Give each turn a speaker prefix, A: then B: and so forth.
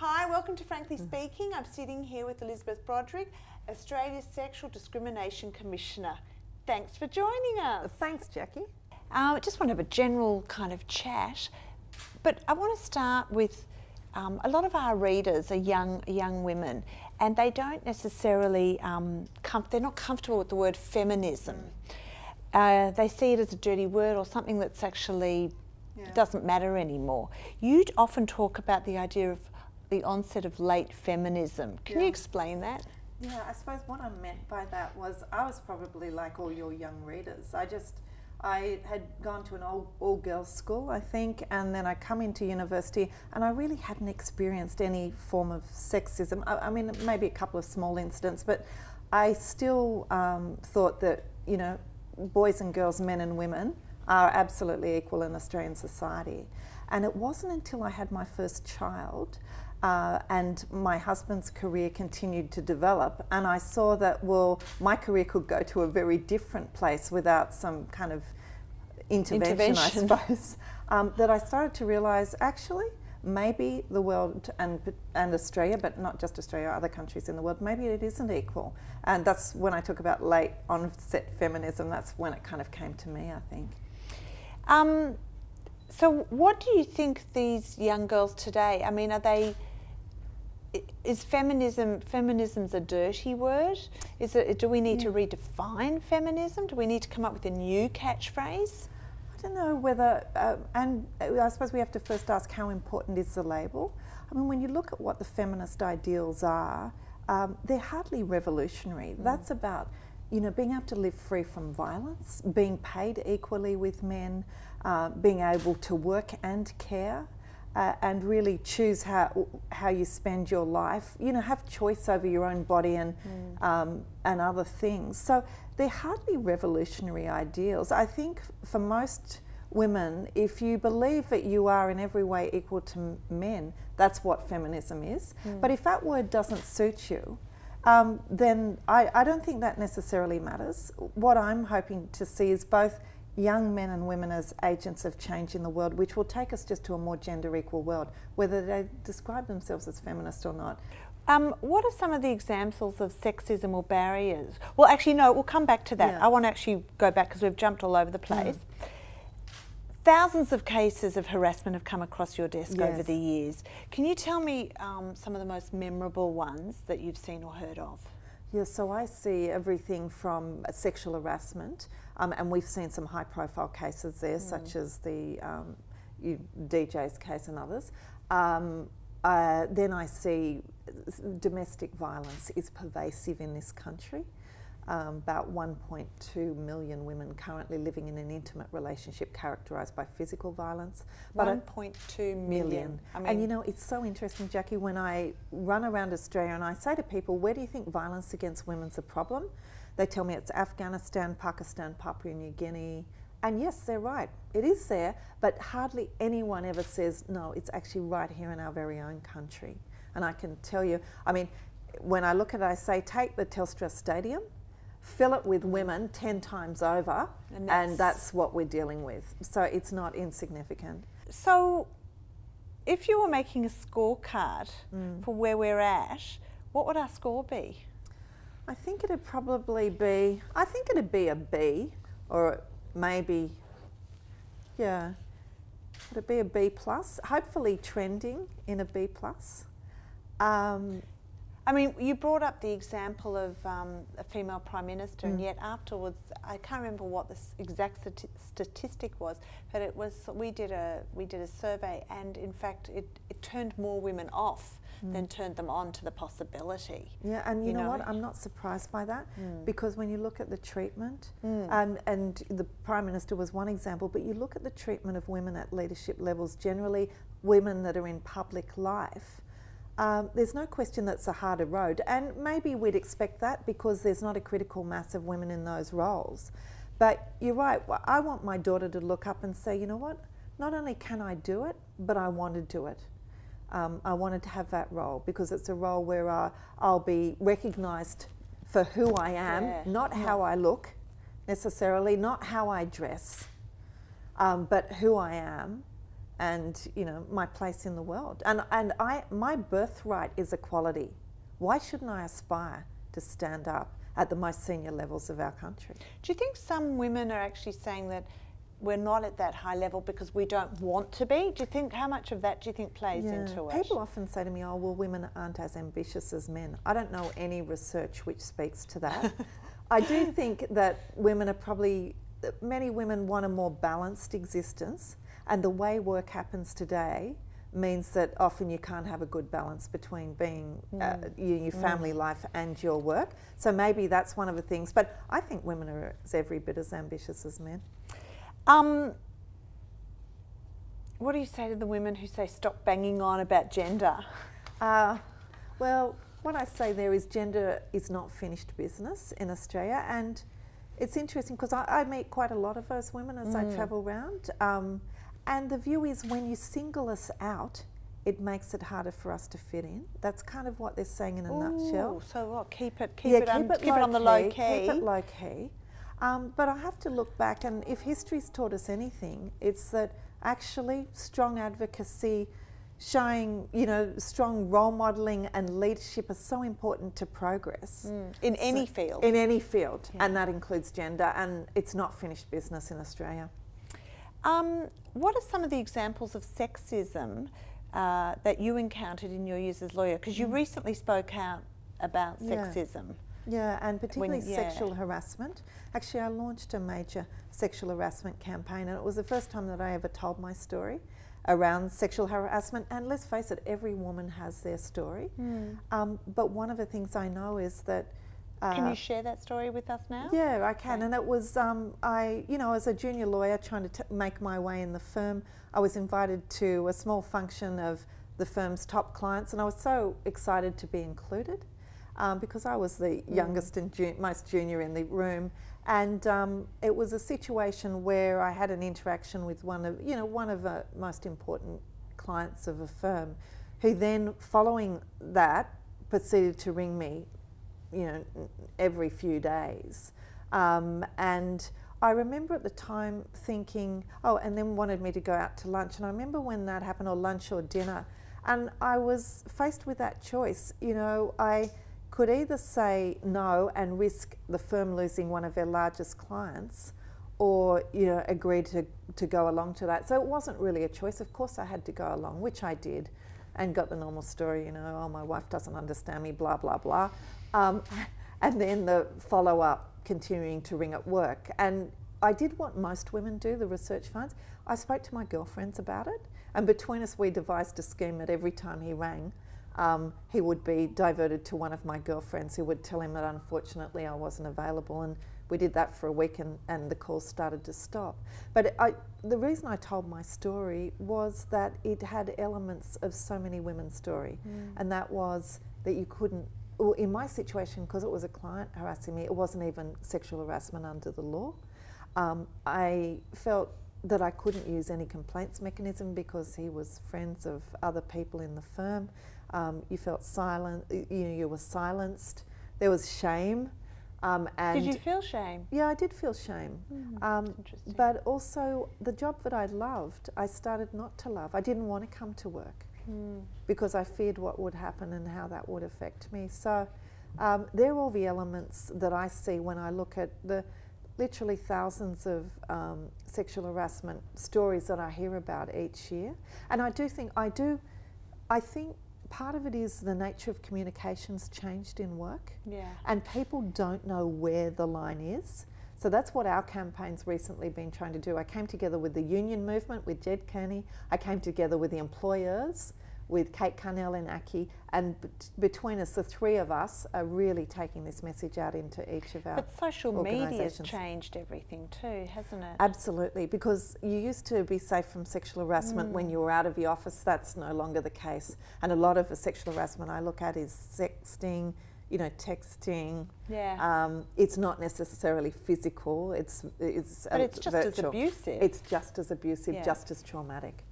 A: Hi, welcome to Frankly Speaking. I'm sitting here with Elizabeth Broderick, Australia's Sexual Discrimination Commissioner. Thanks for joining us.
B: Thanks, Jackie.
A: I just want to have a general kind of chat, but I want to start with a lot of our readers are young women, and they don't necessarily, they're not comfortable with the word feminism. They see it as a dirty word or something that's actually doesn't matter anymore. You'd often talk about the idea of the onset of late feminism. Can you explain that?
B: Yeah, I suppose what I meant by that was I was probably like all your young readers. I had gone to an all-girls school, I think, and then I come into university and I really hadn't experienced any form of sexism. I mean, maybe a couple of small incidents, but I still thought that, you know, boys and girls, men and women are absolutely equal in Australian society. And it wasn't until I had my first child and my husband's career continued to develop, and I saw that, well, my career could go to a very different place without some kind of intervention. I suppose, that I started to realise, actually, maybe the world and Australia, but not just Australia, other countries in the world, maybe it isn't equal. And that's when I talk about late onset feminism, that's when it kind of came to me, I think.
A: So what do you think these young girls today, I mean, is feminism's a dirty word? Do we need to redefine feminism? Do we need to come up with a new catchphrase?
B: I don't know whether, and I suppose we have to first ask, how important is the label? I mean, when you look at what the feminist ideals are, they're hardly revolutionary. That's about, you know, being able to live free from violence, being paid equally with men, being able to work and care, and really choose how you spend your life. You know, have choice over your own body and other things. So they're hardly revolutionary ideals. I think for most women, if you believe that you are in every way equal to men, that's what feminism is. But if that word doesn't suit you, then I don't think that necessarily matters. What I'm hoping to see is both young men and women as agents of change in the world, which will take us just to a more gender equal world, whether they describe themselves as feminist or not.
A: What are some of the examples of sexism or barriers? Well, actually, no, we'll come back to that.
B: Yeah.
A: I want to actually go back because we've jumped all over the place. Thousands of cases of harassment have come across your desk over the years. Can you tell me some of the most memorable ones that you've seen or heard of?
B: Yeah, so I see everything from sexual harassment, and we've seen some high-profile cases there, such as the DJ's case and others. Then I see domestic violence is pervasive in this country. About 1.2 million women currently living in an intimate relationship characterised by physical violence.
A: 1.2 million. I mean,
B: and you know, it's so interesting, Jackie, when I run around Australia and I say to people, where do you think violence against women's a problem? They tell me it's Afghanistan, Pakistan, Papua New Guinea. And yes, they're right, it is there, but hardly anyone ever says, no, it's actually right here in our very own country. And I can tell you, I mean, when I look at it, I say, take the Telstra Stadium, fill it with women 10 times over, and that's what we're dealing with. So it's not insignificant.
A: So if you were making a scorecard for where we're at, what would our score be?
B: I think it'd probably be, it'd be a B, or maybe, yeah, it'd be a B plus, hopefully trending in a B plus.
A: I mean, you brought up the example of a female Prime Minister, and yet afterwards, I can't remember what the exact statistic was, but it was, we did a survey, and in fact, it turned more women off than turned them on to the possibility.
B: Yeah, and you know what? I'm not surprised by that, because when you look at the treatment, and the Prime Minister was one example, but you look at the treatment of women at leadership levels, generally women that are in public life, there's no question that's a harder road, and maybe we'd expect that because there's not a critical mass of women in those roles. But you're right, I want my daughter to look up and say, you know what, not only can I do it, but I want to do it. I wanted to have that role because it's a role where I'll be recognised for who I am, not how I look necessarily, not how I dress, but who I am, and, you know, my place in the world. And my birthright is equality. Why shouldn't I aspire to stand up at the most senior levels of our country?
A: Do you think some women are actually saying that we're not at that high level because we don't want to be? Do you think, how much of that do you think plays into it?
B: People often say to me, oh, well, women aren't as ambitious as men. I don't know any research which speaks to that. I do think that women are probably, many women want a more balanced existence, and the way work happens today means that often you can't have a good balance between being your family life and your work. So maybe that's one of the things. But I think women are every bit as ambitious as men.
A: What do you say to the women who say stop banging on about gender?
B: Well, what I say there is gender is not finished business in Australia, and it's interesting because I meet quite a lot of those women as I travel around, and the view is when you single us out, it makes it harder for us to fit in. That's kind of what they're saying in a nutshell.
A: So what? Keep it on the low key.
B: Keep it low key. But I have to look back, and if history's taught us anything, it's that actually strong advocacy, showing, you know, strong role modelling and leadership are so important to progress.
A: In any field.
B: In any field, and that includes gender, and it's not finished business in Australia.
A: What are some of the examples of sexism that you encountered in your years as lawyer? Because you recently spoke out about sexism.
B: Yeah, and particularly sexual harassment. Actually, I launched a major sexual harassment campaign, and it was the first time that I ever told my story around sexual harassment. And let's face it, every woman has their story. But one of the things I know is that...
A: can you share that story with us now?
B: Yeah, I can. Okay. And it was, you know, as a junior lawyer trying to make my way in the firm, I was invited to a small function of the firm's top clients, and I was so excited to be included. Because I was the youngest and most junior in the room, and it was a situation where I had an interaction with one of the most important clients of a firm, who then, following that, proceeded to ring me, you know, every few days, and I remember at the time thinking, oh, and then wanted me to go out to lunch, and I remember when that happened, or lunch or dinner, and I was faced with that choice. You know, I could either say no and risk the firm losing one of their largest clients, or, you know, agree to go along to that. So it wasn't really a choice. Of course I had to go along, which I did, and got the normal story, you know, oh, my wife doesn't understand me, blah, blah, blah. And then the follow-up continuing to ring at work. And I did what most women do, the research finds. I spoke to my girlfriends about it, and between us we devised a scheme that every time he rang, he would be diverted to one of my girlfriends who would tell him that unfortunately I wasn't available, and we did that for a week, and the calls started to stop. But the reason I told my story was that it had elements of so many women's story, and that was that you couldn't, well, in my situation, because it was a client harassing me, it wasn't even sexual harassment under the law. I felt that I couldn't use any complaints mechanism because he was friends of other people in the firm. You felt silent, you were silenced. There was shame. And
A: did you feel shame?
B: Yeah, I did feel shame.
A: Interesting.
B: But also the job that I loved, I started not to love. I didn't want to come to work because I feared what would happen and how that would affect me. So they're all the elements that I see when I look at the literally thousands of sexual harassment stories that I hear about each year. And I think part of it is the nature of communications changed in work, and people don't know where the line is. So that's what our campaign's recently been trying to do. I came together with the union movement, with Jed Kearney. I came together with the employers, with Kate Carnell and Aki, and between us, the three of us are really taking this message out into each of our
A: But social media's changed everything too, hasn't it?
B: Absolutely, because you used to be safe from sexual harassment when you were out of the office. That's no longer the case. And a lot of the sexual harassment I look at is sexting, you know, texting. It's not necessarily physical. It's
A: but it's just
B: virtual.
A: as abusive.
B: It's just as abusive, just as traumatic.